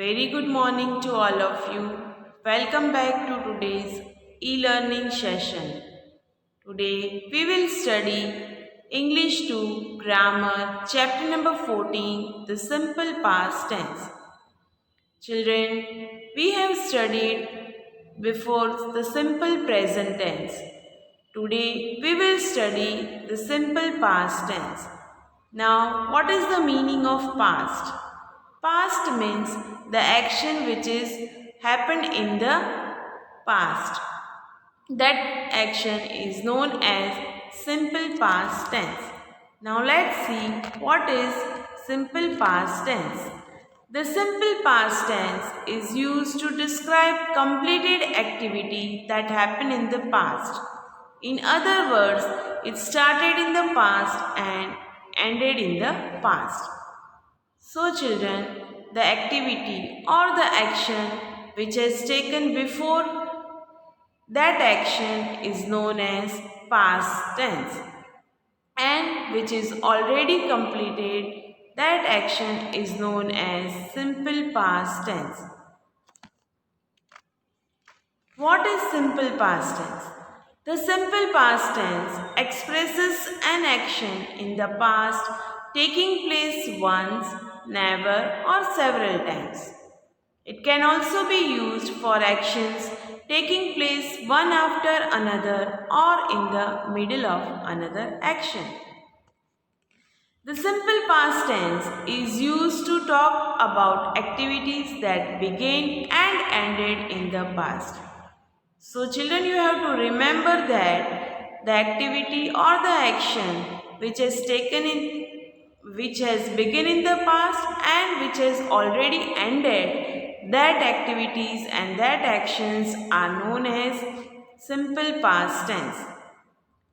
very good morning to all of you. Welcome back to today's e-learning session. Today we will study English 2 Grammar chapter number 14, the simple past tense. Children, we have studied before the simple present tense. Today we will study the simple past tense. Now, what is the meaning of past? Past means the action which is happened in the past. That action is known as simple past tense. Now let's see what is simple past tense. The simple past tense is used to describe completed activity that happened in the past. In other words, it started in the past and ended in the past. So children, the activity or the action which has taken before that action is known as past tense, and which is already completed, that action is known as simple past tense. What is simple past tense? The simple past tense expresses an action in the past taking place once, never, or several times. It can also be used for actions taking place one after another or in the middle of another action. The simple past tense is used to talk about activities that began and ended in the past. So children, you have to remember that the activity or the action which has begun in the past and which has already ended, that activities and that actions are known as simple past tense.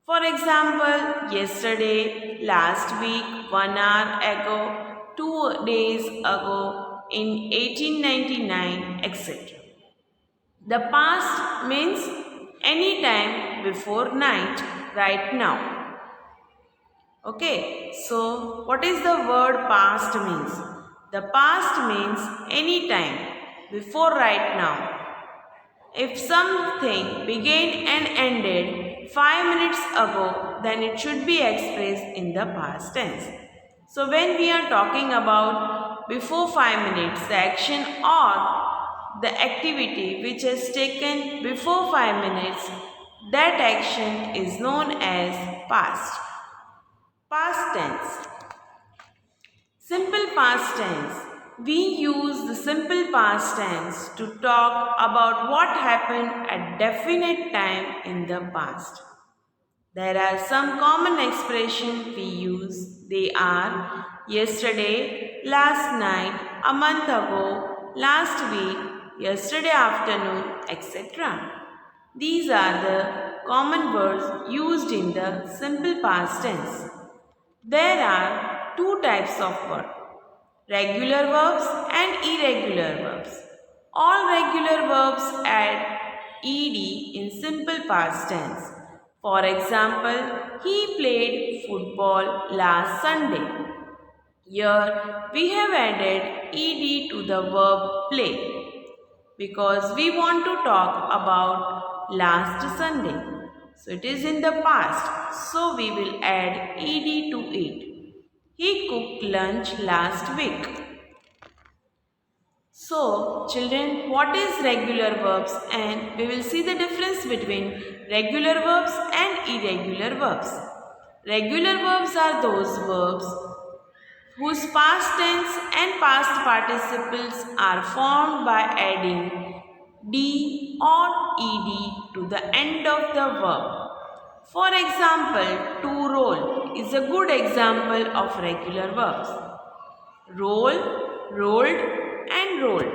For example, yesterday, last week, 1 hour ago, 2 days ago, in 1899, etc. The past means any time before night, right now. Okay, so what is the word past means? The past means any time before right now. If something began and ended 5 minutes ago, then it should be expressed in the past tense. So when we are talking about before 5 minutes, the action or the activity which is taken before 5 minutes, that action is known as past tense. Simple past tense. We use the simple past tense to talk about what happened at definite time in the past. There are some common expressions we use. They are yesterday, last night, a month ago, last week, yesterday afternoon, etc. These are the common words used in the simple past tense. There are two types of words, regular verbs and irregular verbs. All regular verbs add ed in simple past tense. For example, he played football last Sunday. Here we have added ed to the verb play because we want to talk about last Sunday. So it is in the past, so we will add ed to it. He cooked lunch last week. So, children, what is regular verbs? And we will see the difference between regular verbs and irregular verbs. Regular verbs are those verbs whose past tense and past participles are formed by adding d or ed to the end of the verb. For example, to roll is a good example of regular verbs. Roll, rolled and rolled.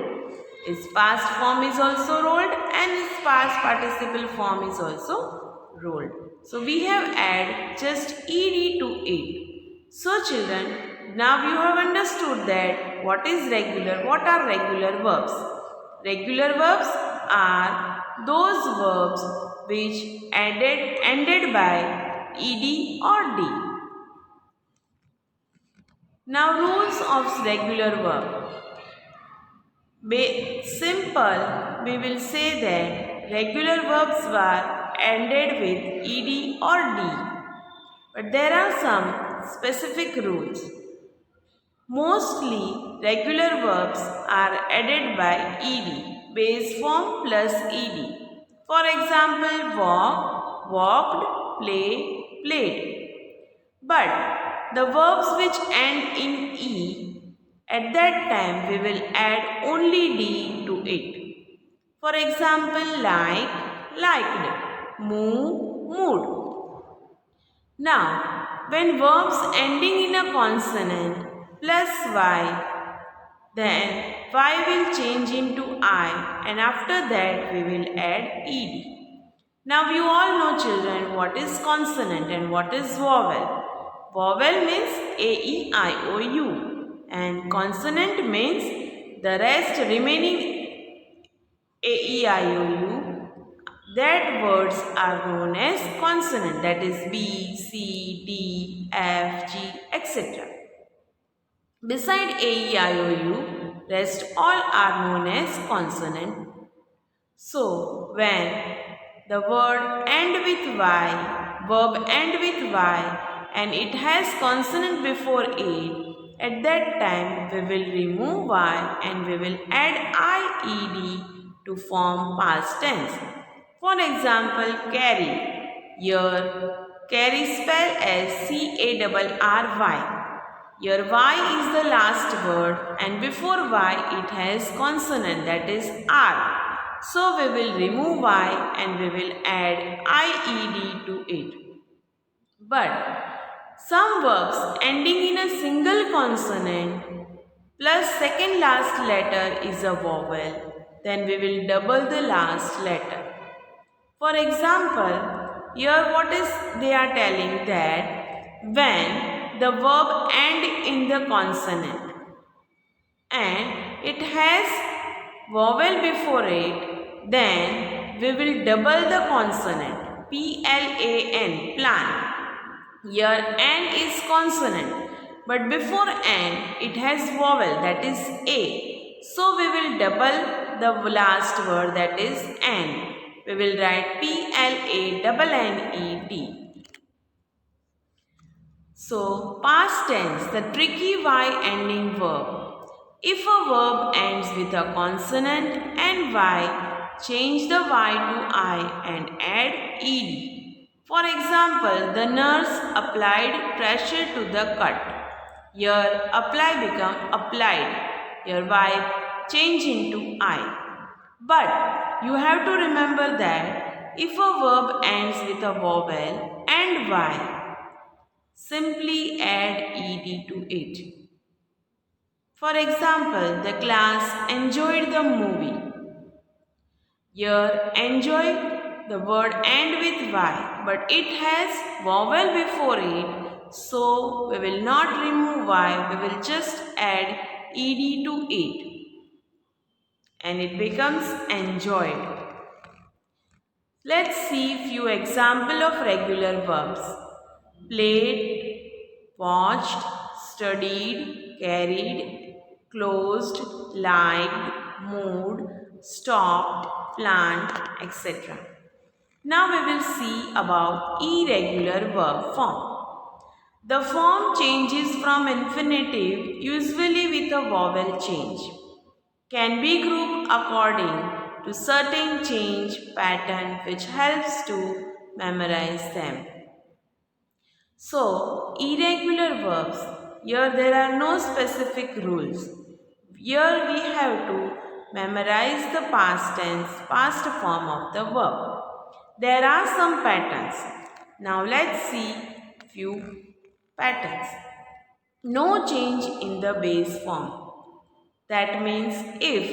Its past form is also rolled and its past participle form is also rolled. So we have added just ed to it. So children, now you have understood that what are regular verbs. Regular verbs are those verbs which ended by ed or d. Now rules of regular verb. Simple, we will say that regular verbs were ended with ed or d. But there are some specific rules. Mostly, regular verbs are added by ed, base form plus ed. For example, walk, walked, play, played. But the verbs which end in e, at that time we will add only d to it. For example, like, liked, move, moved. Now, when verbs ending in a consonant plus y, then y will change into I and after that we will add ed. Now you all know children what is consonant and what is vowel. Vowel means A, E, I, O, U and consonant means the rest remaining A, E, I, O, U. That words are known as consonant, that is B, C, D, F, G, etc. Beside A, E, I, O, U, rest all are known as consonant. So, when the word end with Y, verb end with Y and it has consonant before it, at that time we will remove Y and we will add IED to form past tense. For example, carry. Here, carry spell as CARRY. Here Y is the last word and before Y it has consonant, that is R. So we will remove Y and we will add IED to it. But some verbs ending in a single consonant plus second last letter is a vowel. Then we will double the last letter. For example, here what is they are telling that when the verb end in the consonant and it has vowel before it, then we will double the consonant. P-L-A-N, plan. Here N is consonant, but before N it has vowel, that is A. So we will double the last word, that is N. We will write P-L-A-N-N-E-D. So, past tense, the tricky Y ending verb. If a verb ends with a consonant and Y, change the Y to I and add ed. For example, the nurse applied pressure to the cut. Here, apply become applied. Here, Y change into I. But you have to remember that if a verb ends with a vowel and Y, simply add ed to it. For example, the class enjoyed the movie. Here, enjoy, the word end with Y, but it has vowel before it, so we will not remove Y, we will just add ed to it. And it becomes enjoyed. Let's see few example of regular verbs. Played, watched, studied, carried, closed, liked, moved, stopped, planned, etc. Now we will see about irregular verb form. The form changes from infinitive, usually with a vowel change. Can be grouped according to certain change pattern which helps to memorize them. So, irregular verbs, here there are no specific rules. Here we have to memorize the past tense, past form of the verb. There are some patterns. Now let's see few patterns. No change in the base form. That means if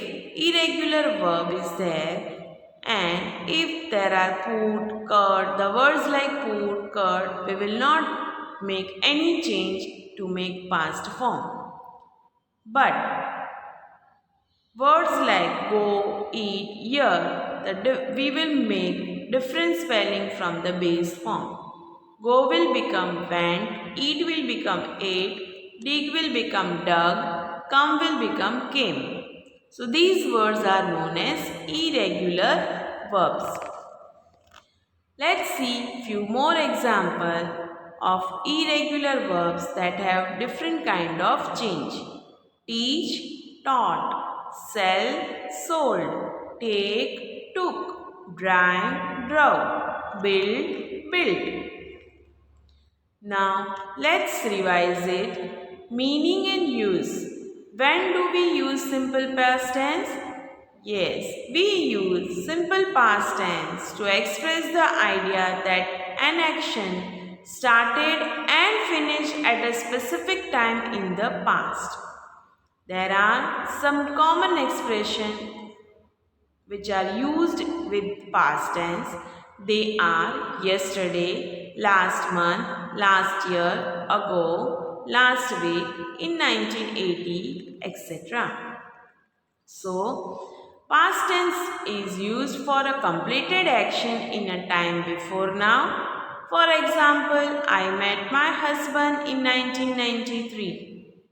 irregular verb is there and if there are put, curd, the words like put, curd, we will not make any change to make past form. But words like go, eat, here, we will make different spelling from the base form. Go will become went, eat will become ate, dig will become dug, come will become came. So these words are known as irregular verbs. Let's see few more examples of irregular verbs that have different kind of change. Teach, taught, sell, sold, take, took, drive, drove, build, built. Now let's revise it. Meaning and use. When do we use simple past tense? Yes, we use simple past tense to express the idea that an action started and finished at a specific time in the past. There are some common expressions which are used with past tense. They are yesterday, last month, last year, ago, last week, in 1980, etc. So, past tense is used for a completed action in a time before now. For example, I met my husband in 1993.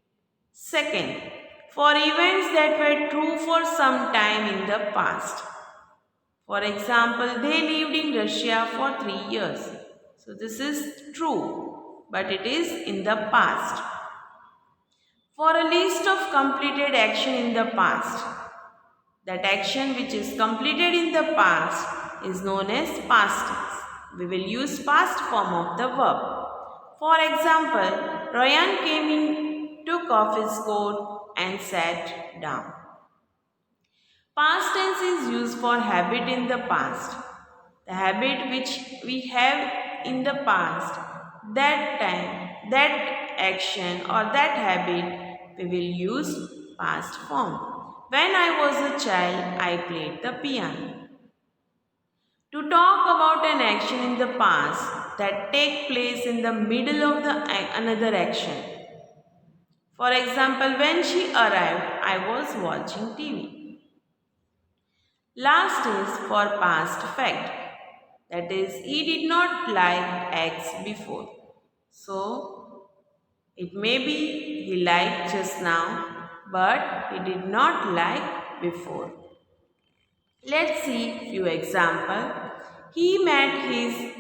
Second, for events that were true for some time in the past. For example, they lived in Russia for 3 years. So this is true, but it is in the past. For a list of completed action in the past, that action which is completed in the past is known as past tense. We will use past form of the verb. For example, Ryan came in, took off his coat and sat down. Past tense is used for habit in the past. The habit which we have in the past, that time, that action or that habit, we will use past form. When I was a child, I played the piano. To talk about an action in the past that take place in the middle of another action. For example, when she arrived, I was watching TV. Last is for past fact. That is, he did not like X before. So, it may be he liked just now, but he did not like before. Let's see few examples. He met his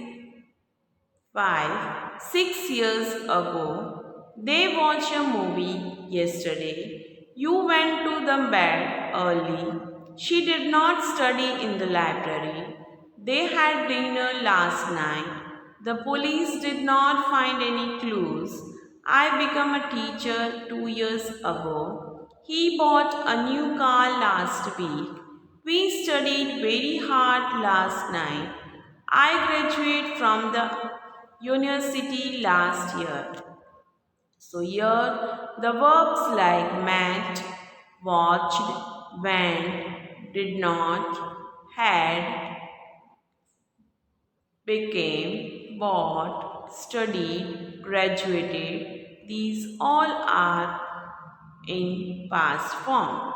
wife 6 years ago. They watched a movie yesterday. You went to the bed early. She did not study in the library. They had dinner last night. The police did not find any clues. I became a teacher 2 years ago. He bought a new car last week. We studied very hard last night. I graduated from the university last year. So here the verbs like met, watched, went, did not, had, became, bought, studied, graduated, these all are in past form,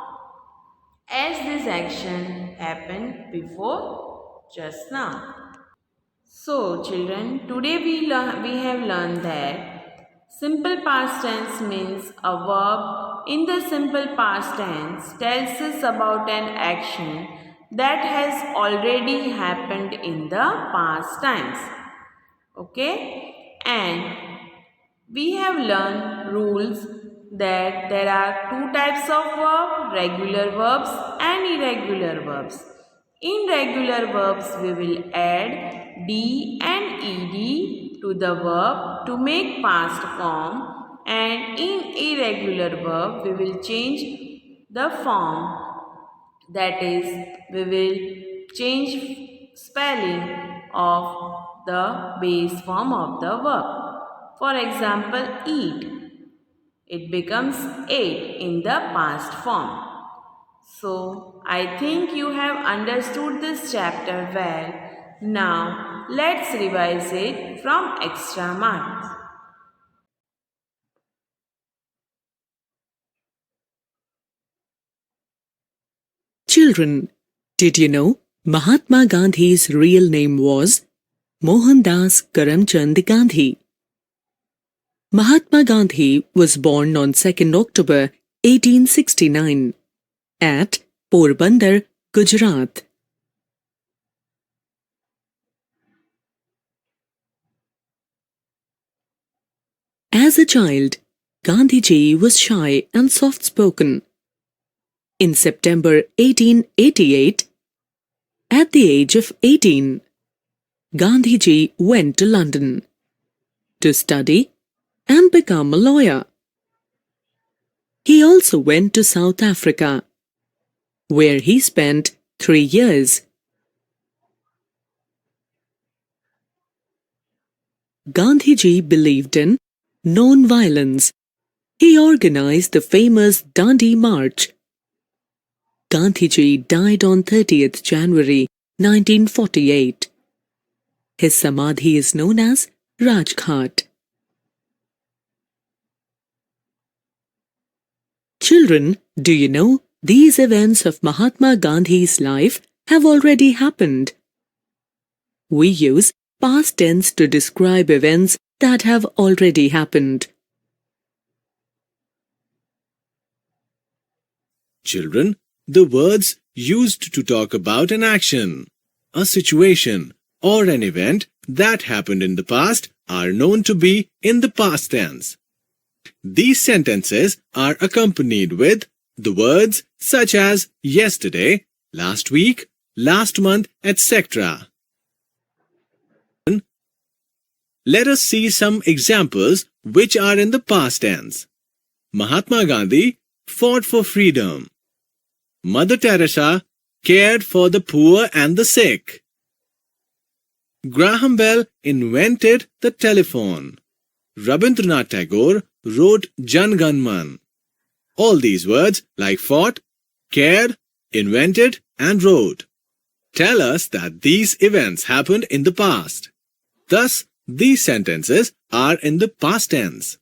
as this action happened before just now. So children, today we have learned that simple past tense means a verb in the simple past tense tells us about an action that has already happened in the past times. Okay? And we have learned rules that there are two types of verb, regular verbs and irregular verbs. In regular verbs, we will add D and ED to the verb to make past form, and in irregular verb, we will change the form, that is, we will change spelling of the base form of the verb. For example, eat. It becomes ate in the past form. So, I think you have understood this chapter well. Now, let's revise it from extra marks. Children, did you know Mahatma Gandhi's real name was Mohandas Karamchand Gandhi? Mahatma Gandhi was born on 2nd October 1869. at Porbandar, Gujarat. As a child, Gandhiji was shy and soft-spoken. In September 1888, at the age of 18, Gandhiji went to London to study and become a lawyer. He also went to South Africa, where he spent 3 years. Gandhiji believed in non-violence. He organized the famous Dandi March. Gandhiji died on 30th January 1948. His samadhi is known as Rajghat. Children, do you know these events of Mahatma Gandhi's life have already happened? We use past tense to describe events that have already happened. Children, the words used to talk about an action, a situation, or an event that happened in the past are known to be in the past tense. These sentences are accompanied with the words such as yesterday, last week, last month, etc. Let us see some examples which are in the past tense. Mahatma Gandhi fought for freedom. Mother Teresa cared for the poor and the sick. Graham Bell invented the telephone. Rabindranath Tagore wrote Jan Gan Man. All these words like fought, cared, invented and wrote tell us that these events happened in the past. Thus, these sentences are in the past tense.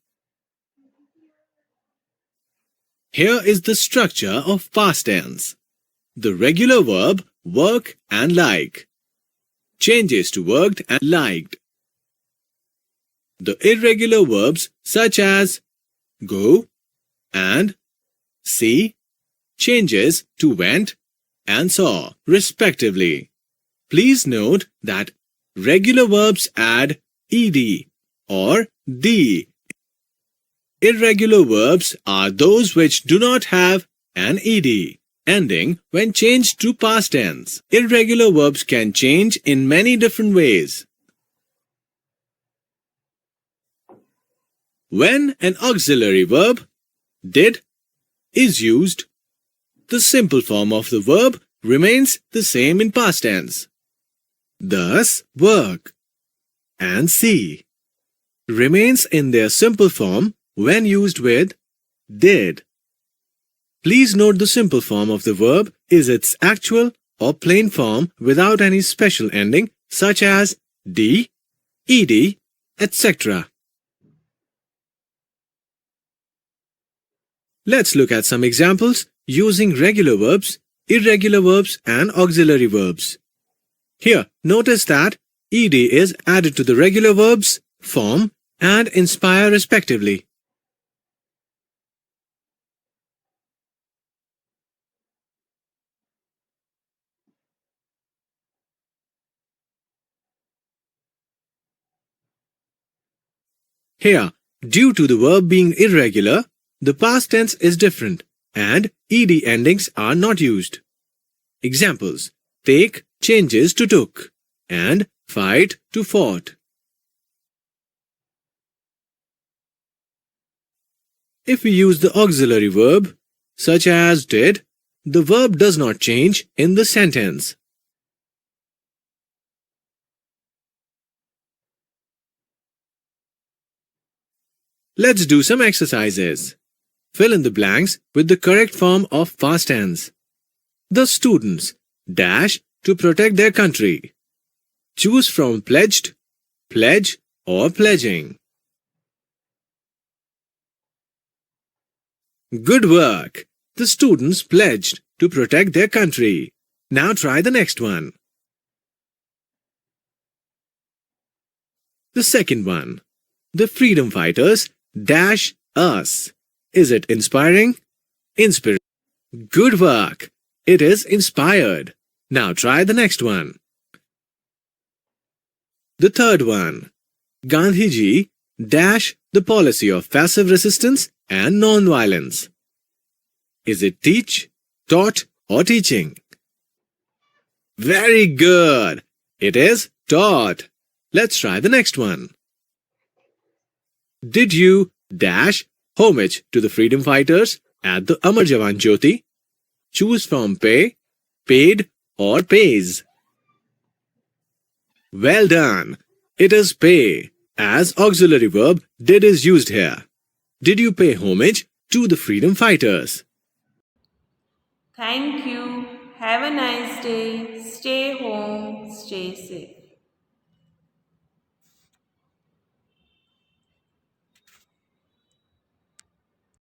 Here is the structure of past tense. The regular verb work and like changes to worked and liked. The irregular verbs such as go and see changes to went and saw respectively. Please note that regular verbs add ed or d. Irregular verbs are those which do not have an ed ending when changed to past tense. Irregular verbs can change in many different ways. When an auxiliary verb, did, is used, the simple form of the verb remains the same in past tense. Thus, work and see remains in their simple form when used with did. Please note the simple form of the verb is its actual or plain form without any special ending such as d, ed, etc. Let's look at some examples using regular verbs, irregular verbs and auxiliary verbs. Here, notice that ed is added to the regular verbs, form and inspire respectively. Here, due to the verb being irregular, the past tense is different and ed endings are not used. Examples: take changes to took and fight to fought. If we use the auxiliary verb, such as did, the verb does not change in the sentence. Let's do some exercises. Fill in the blanks with the correct form of past tense. The students dash to protect their country. Choose from pledged, pledge or pledging. Good work! The students pledged to protect their country. Now try the next one. The second one. The freedom fighters dash us. Is it inspiring? Inspiration. Good work. It is inspired. Now try the next one. The third one. Gandhiji dash the policy of passive resistance and non-violence. Is it teach, taught or teaching? Very good. It is taught. Let's try the next one. Did you dash homage to the freedom fighters at the Amar Jawan Jyoti? Choose from pay, paid or pays. Well done. It is pay, as auxiliary verb did is used here. Did you pay homage to the freedom fighters? Thank you. Have a nice day. Stay home. Stay safe.